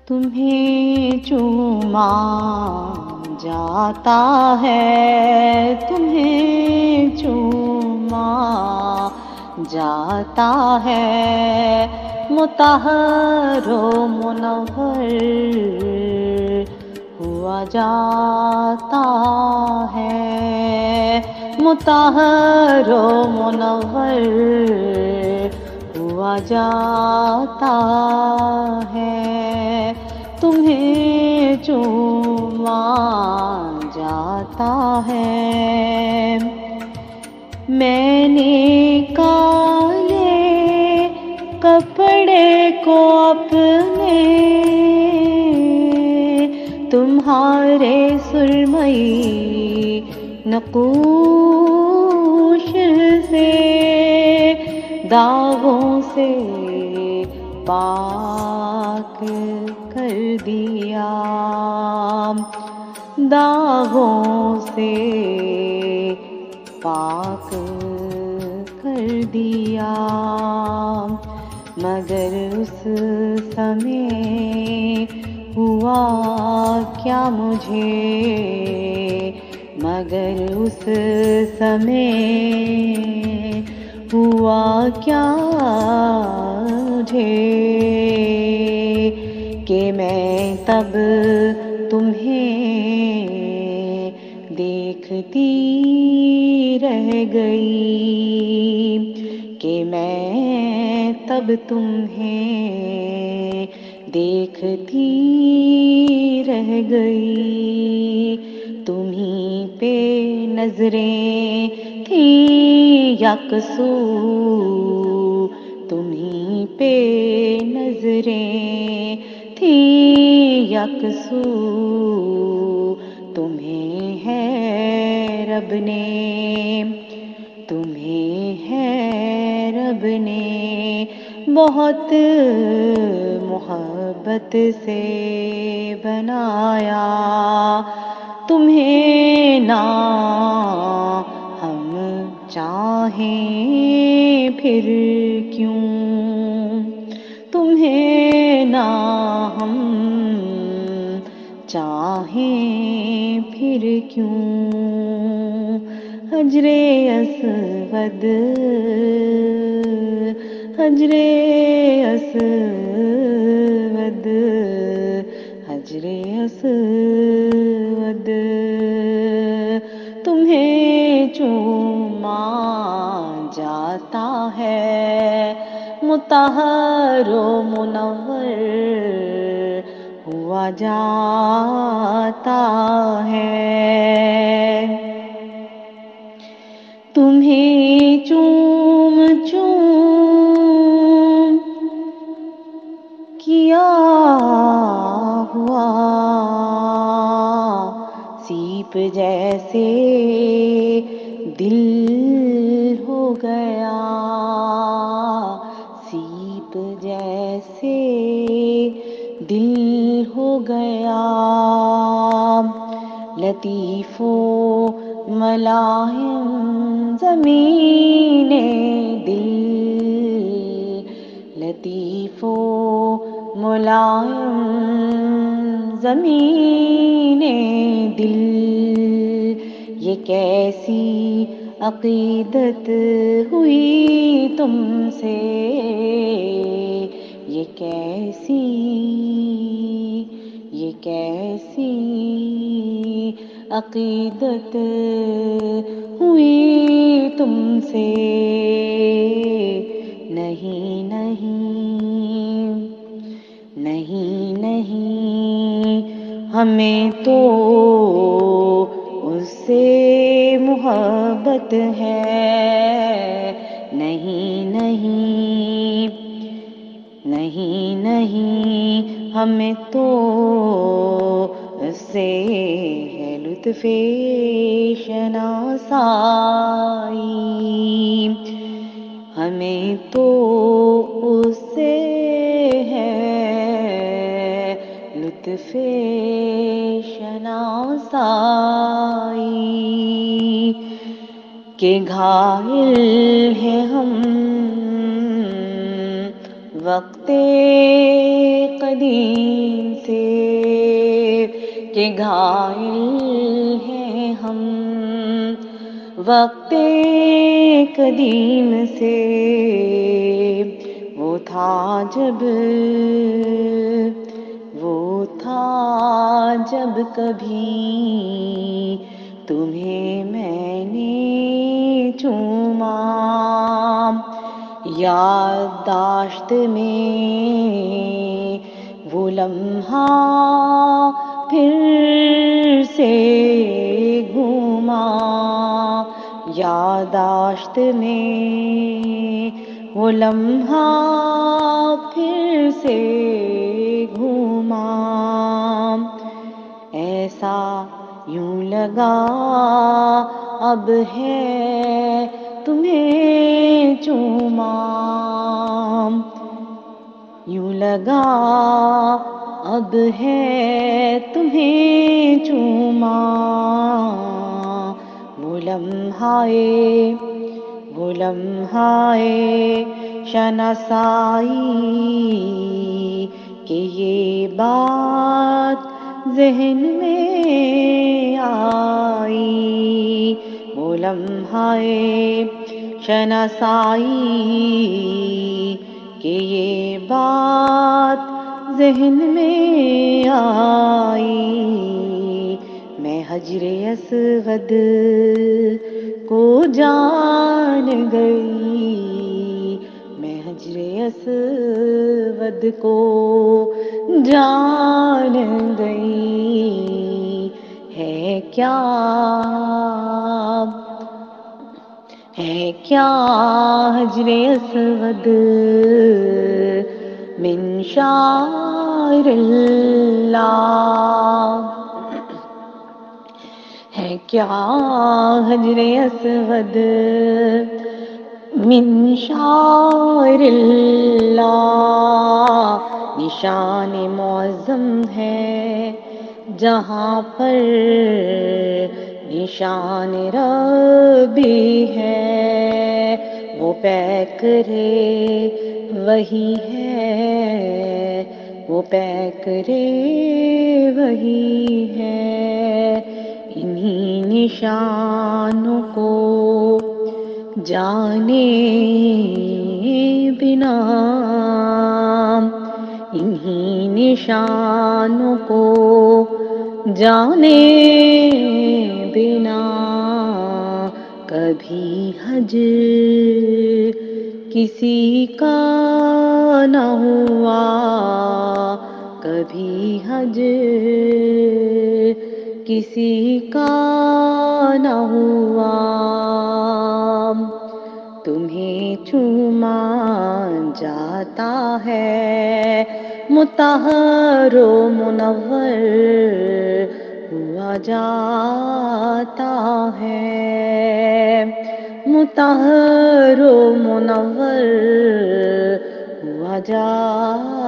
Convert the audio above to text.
تمہیں چوما جاتا ہے، تمہیں چوما جاتا ہے، مطہر و منور ہوا جاتا ہے، مطہر و منور ہوا جاتا ہے، تمہیں چوما جاتا ہے۔ میں نے کالے کپڑے کو اپنے تمہارے سرمئی نقوش سے داغوں سے پاک کر دیا، داغوں سے پاک کر دیا، مگر اس سمے ہوا کیا مجھے، مگر اس سمے ہوا کیا مجھے کہ میں تب تمہیں دیکھتی رہ گئی، کہ میں تب تمہیں دیکھتی رہ گئی، تمہیں پہ نظریں تھیں یکسو، تمہیں پہ نظریں تھیں یکسو، تمہیں ہے رب نے، تمہیں ہے رب نے بہت محبت سے بنایا، تمہیں نہ ہم چاہیں پھر کیوں، تمہیں نہ ہم چاہیں پھر کیوں، ہجر اسود، ہجر اسود، ہجر اسود، تمہیں چوما جاتا ہے، مطہر و منور ہوا جاتا ہے، تمہیں چوم چوم کیا ہوا سیپ جیسے دل ہو گیا، سیپ جیسے دل ہو گیا، لطیف و ملاحم زمین دل، لطیف و ملاحم زمین دل، یہ کیسی عقیدت ہوئی تم سے، یہ کیسی عقیدت ہوئی تم سے، نہیں نہیں نہیں نہیں، ہمیں تو اس سے محبت ہے، نہیں نہیں نہیں نہیں، ہمیں تو اس سے ہے لطف شناسائی، ہمیں تو اس سے ہے لطف شناسائی، کہ گھائل ہیں ہم وقت قدیم کہ گھائل ہیں ہم وقت قدیم سے. وہ تھا جب کبھی تمہیں میں نے چوما. یادداشت میں وہ لمحہ پھر سے گھوما. یادداشت میں وہ لمحہ پھر سے گھوما. ایسا یوں لگا اب ہے تمہیں چوما. یوں لگا اب ہے تمہیں چوما. وہ لمحے شناسائی کہ یہ بات ذہن میں آئی. وہ لمحے شناسائی کہ یہ بات ذہن میں آئی. میں ہجر اسود کو جان گئی. میں ہجر اسود کو جان گئی. ہے کیا ہجر اسود من شاعر اللہ. ہے کیا ہجر اسود من شاعر اللہ. نشان معظم ہے جہاں پر نشان ربی ہے. وہ پیکرے وہی ہے. وہ پیکرے وہی ہے. انہی نشانوں کو جانے بنا انہی نشانوں کو جانے بنا کبھی حج کسی کا نہ ہوا. کبھی حج کسی کا نہ ہوا. تمہیں چوما جاتا ہے مطہر و منور ہوا جاتا ہے. مطہر و منور ہوا جاتا